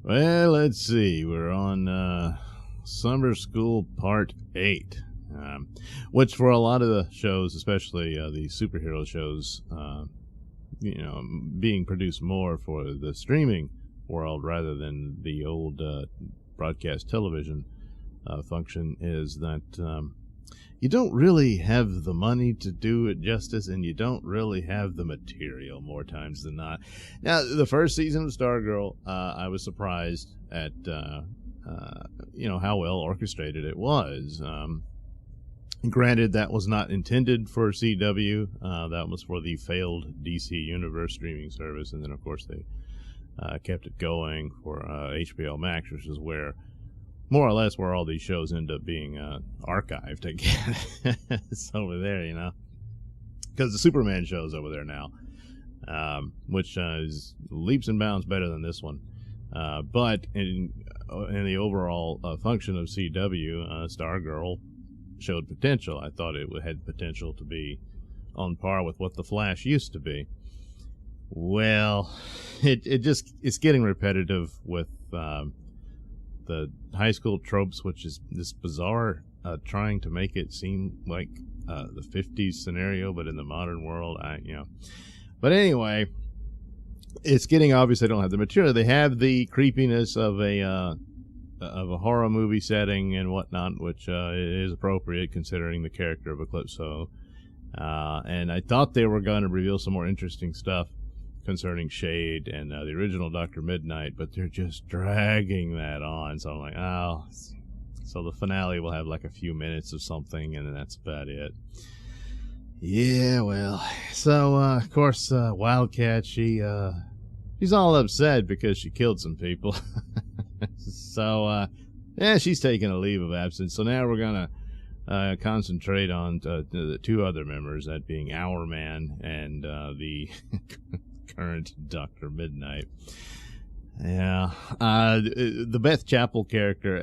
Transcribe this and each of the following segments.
Well, let's see. We're on Summer School Part 8, which for a lot of the shows, especially the superhero shows, being produced more for the streaming world rather than the old broadcast television function, is that you don't really have the money to do it justice, and you don't really have the material more times than not. Now, the first season of Stargirl, I was surprised at how well orchestrated it was. Granted, that was not intended for CW. That was for the failed DC Universe streaming service, and then of course they kept it going for HBO Max, which is where more or less where all these shows end up being archived again. It's over there, because the Superman show's over there now, which is leaps and bounds better than this one. But in the overall function of CW, Stargirl showed potential. I thought it had potential to be on par with what the Flash used to be. Well, it's getting repetitive with the high school tropes, which is this bizarre trying to make it seem like the 50s scenario, but in the modern world. But anyway, it's getting obvious they don't have the material. They have the creepiness of a horror movie setting and whatnot, which is appropriate considering the character of Eclipso. And I thought they were going to reveal some more interesting stuff concerning Shade and the original Dr. Midnight, but they're just dragging that on. So I'm like, oh, so the finale will have like a few minutes of something, and then that's about it. Yeah, well, so of course Wildcat, she's all upset because she killed some people. So she's taking a leave of absence. So now we're gonna concentrate on the two other members, that being Our Man and the current Dr. Midnight. Yeah, the Beth Chapel character,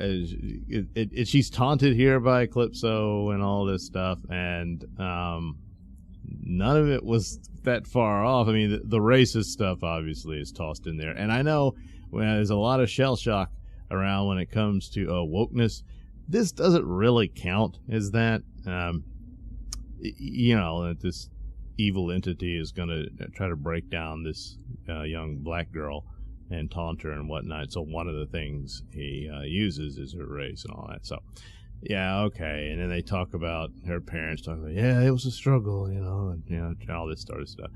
she's taunted here by Eclipso and all this stuff, and none of it was that far off. I mean, the racist stuff obviously is tossed in there, and I know there's a lot of shell shock around when it comes to wokeness. This doesn't really count as that. That this evil entity is going to try to break down this young black girl and taunt her and whatnot. So one of the things he uses is her race and all that. So, yeah, okay. And then they talk about her parents, talking about, it was a struggle, and all this sort of stuff.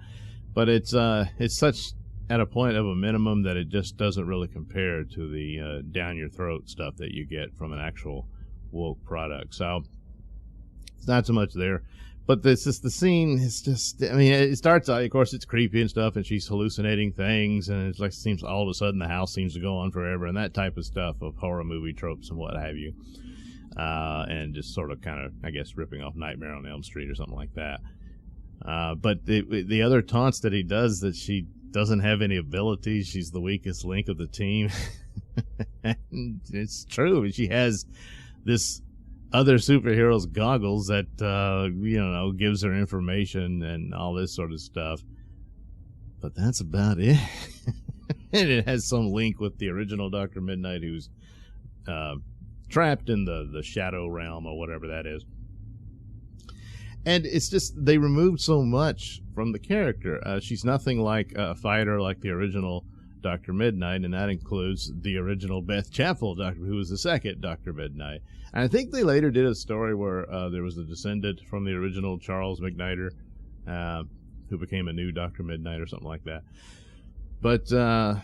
But it's such at a point of a minimum that it just doesn't really compare to the down your throat stuff that you get from an actual woke product. So it's not so much there. But the scene is just, it starts out, of course, it's creepy and stuff, and she's hallucinating things, and it's like, seems all of a sudden the house seems to go on forever, and that type of stuff of horror movie tropes and what have you. And just sort of kind of, I guess, ripping off Nightmare on Elm Street or something like that. But the other taunts that he does, that she doesn't have any abilities, she's the weakest link of the team. And it's true. She has this other superheroes goggles that gives her information and all this sort of stuff, but that's about it. And it has some link with the original Dr. Midnight, who's trapped in the shadow realm or whatever that is. And it's just, they removed so much from the character. She's nothing like a fighter like the original Dr. Midnight, and that includes the original Beth Chapel Doctor, who was the second Dr. Midnight. And I think they later did a story where there was a descendant from the original Charles McNider who became a new Dr. Midnight or something like that. But the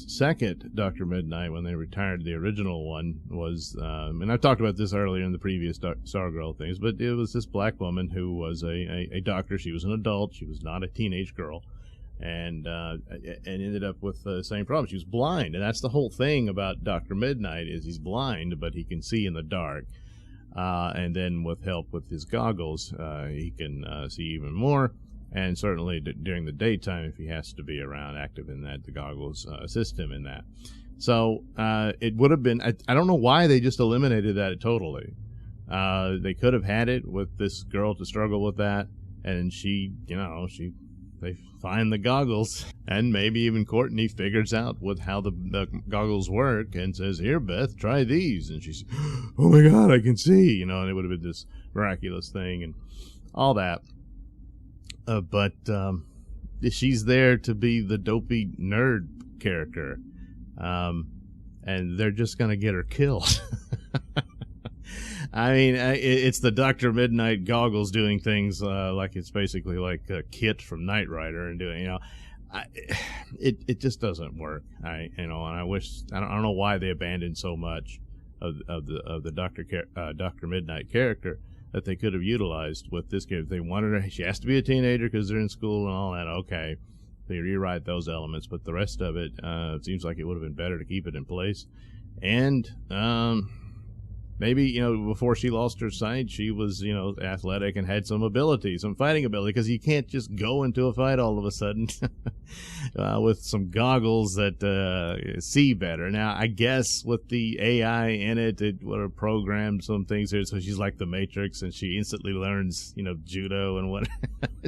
second Dr. Midnight, when they retired the original one, was, and I've talked about this earlier in the previous Stargirl things, but it was this black woman who was a doctor. She was an adult. She was not a teenage girl. And ended up with the same problem. She was blind, and that's the whole thing about Dr. Midnight, is he's blind, but he can see in the dark. And then with help with his goggles, he can see even more. And certainly during the daytime, if he has to be around active in that, the goggles assist him in that. So it would have been, I don't know why they just eliminated that totally. They could have had it with this girl to struggle with that, and she they find the goggles, and maybe even Courtney figures out how the goggles work and says, "Here, Beth, try these." And she's, "Oh my God, I can see," and it would have been this miraculous thing and all that. But she's there to be the dopey nerd character, and they're just going to get her killed. I mean, it's the Dr. Midnight goggles doing things like it's basically like Kit from Knight Rider and doing, it just doesn't work. And I wish, I don't know why they abandoned so much of the Dr. Midnight character that they could have utilized with this kid. If they wanted her, she has to be a teenager because they're in school and all that. Okay, they rewrite those elements, but the rest of it, it seems like it would have been better to keep it in place. And maybe, before she lost her sight, she was, athletic and had some ability, some fighting ability, because you can't just go into a fight all of a sudden with some goggles that see better. Now, I guess with the AI in it would have programmed some things here, so she's like the Matrix, and she instantly learns, judo and what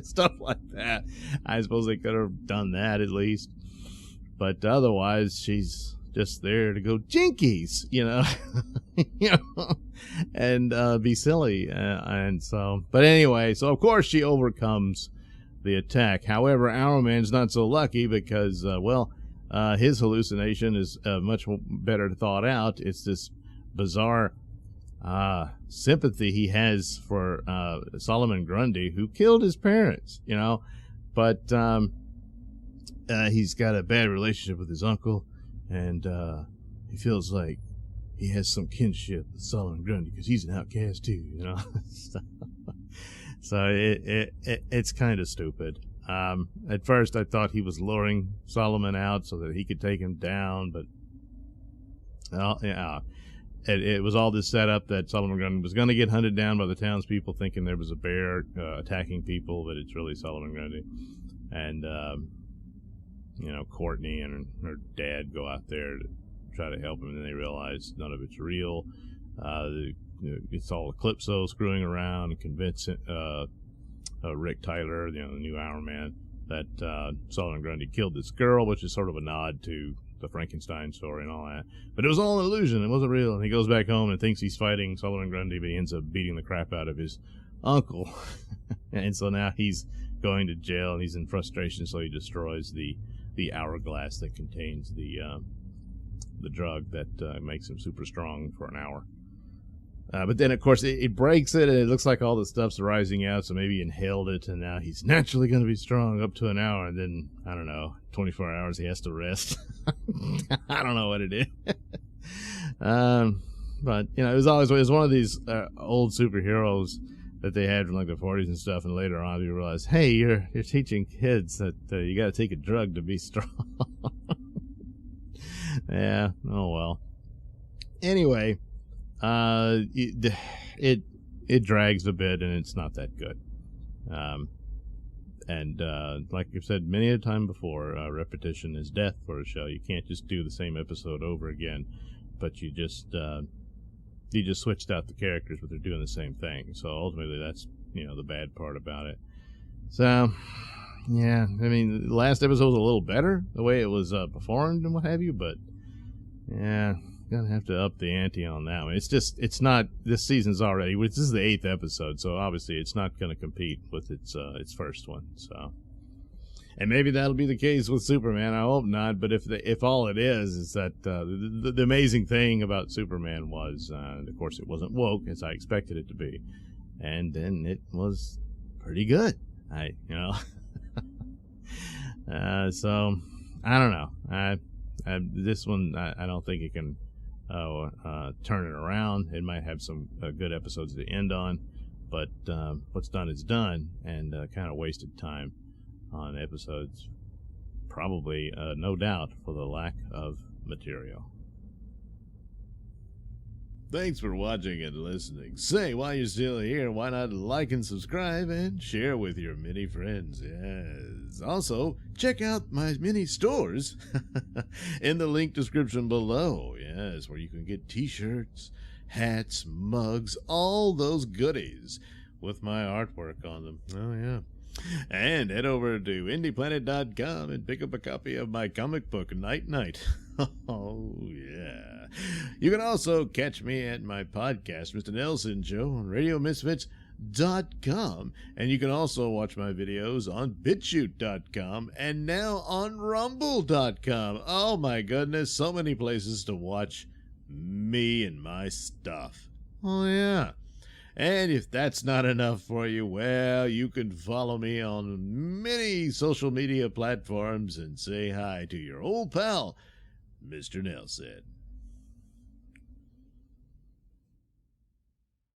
stuff like that. I suppose they could have done that at least. But otherwise, she's just there to go jinkies, and be silly. And so, but anyway, so of course she overcomes the attack. However, Arrowman's not so lucky because, his hallucination is much better thought out. It's this bizarre sympathy he has for Solomon Grundy, who killed his parents, but he's got a bad relationship with his uncle. And he feels like he has some kinship with Solomon Grundy because he's an outcast too, So it's kind of stupid. At first, I thought he was luring Solomon out so that he could take him down, but it was all this setup that Solomon Grundy was going to get hunted down by the townspeople, thinking there was a bear attacking people, but it's really Solomon Grundy. And Courtney and her dad go out there to try to help him, and then they realize none of it's real. It's all Eclipso screwing around and convincing Rick Tyler, the new Iron Man, that Solomon Grundy killed this girl, which is sort of a nod to the Frankenstein story and all that. But it was all an illusion. It wasn't real. And he goes back home and thinks he's fighting Solomon Grundy, but he ends up beating the crap out of his uncle. And so now he's going to jail, and he's in frustration, so he destroys the hourglass that contains the drug that makes him super strong for an hour. But then, of course, it breaks it, and it looks like all the stuff's rising out, so maybe he inhaled it, and now he's naturally going to be strong up to an hour, and then, I don't know, 24 hours he has to rest. I don't know what it is. But, it was one of these old superheroes that they had from like the 40s and stuff, and later on you realize, hey, you're teaching kids that you got to take a drug to be strong. Yeah, oh well. Anyway, it drags a bit, and it's not that good. And like I've said many a time before, repetition is death for a show. You can't just do the same episode over again, but you just switched out the characters, but they're doing the same thing. So ultimately, that's the bad part about it. So yeah, I mean, the last episode was a little better the way it was performed and what have you, but yeah, gonna have to up the ante on that one. It's not, this season's already, this is the 8th episode, so obviously it's not gonna compete with its first one. So, and maybe that'll be the case with Superman. I hope not. But if all it is that the amazing thing about Superman was, of course, it wasn't woke as I expected it to be, and then it was pretty good. So I don't know. This one, I don't think it can turn it around. It might have some good episodes to end on, but what's done is done, and kind of wasted time on episodes, probably, no doubt, for the lack of material. Thanks for watching and listening. Say, while you're still here, why not like and subscribe and share with your many friends? Yes. Also, check out my mini stores in the link description below. Yes, where you can get t-shirts, hats, mugs, all those goodies with my artwork on them. Oh, yeah. And head over to indieplanet.com and pick up a copy of my comic book, Night Night. Oh, yeah. You can also catch me at my podcast, Mr Nailsin Show, on RadioMisfits.com. And you can also watch my videos on BitChute.com and now on Rumble.com. Oh, my goodness, so many places to watch me and my stuff. Oh, yeah. And if that's not enough for you, well, you can follow me on many social media platforms and say hi to your old pal, Mr. Nailsin.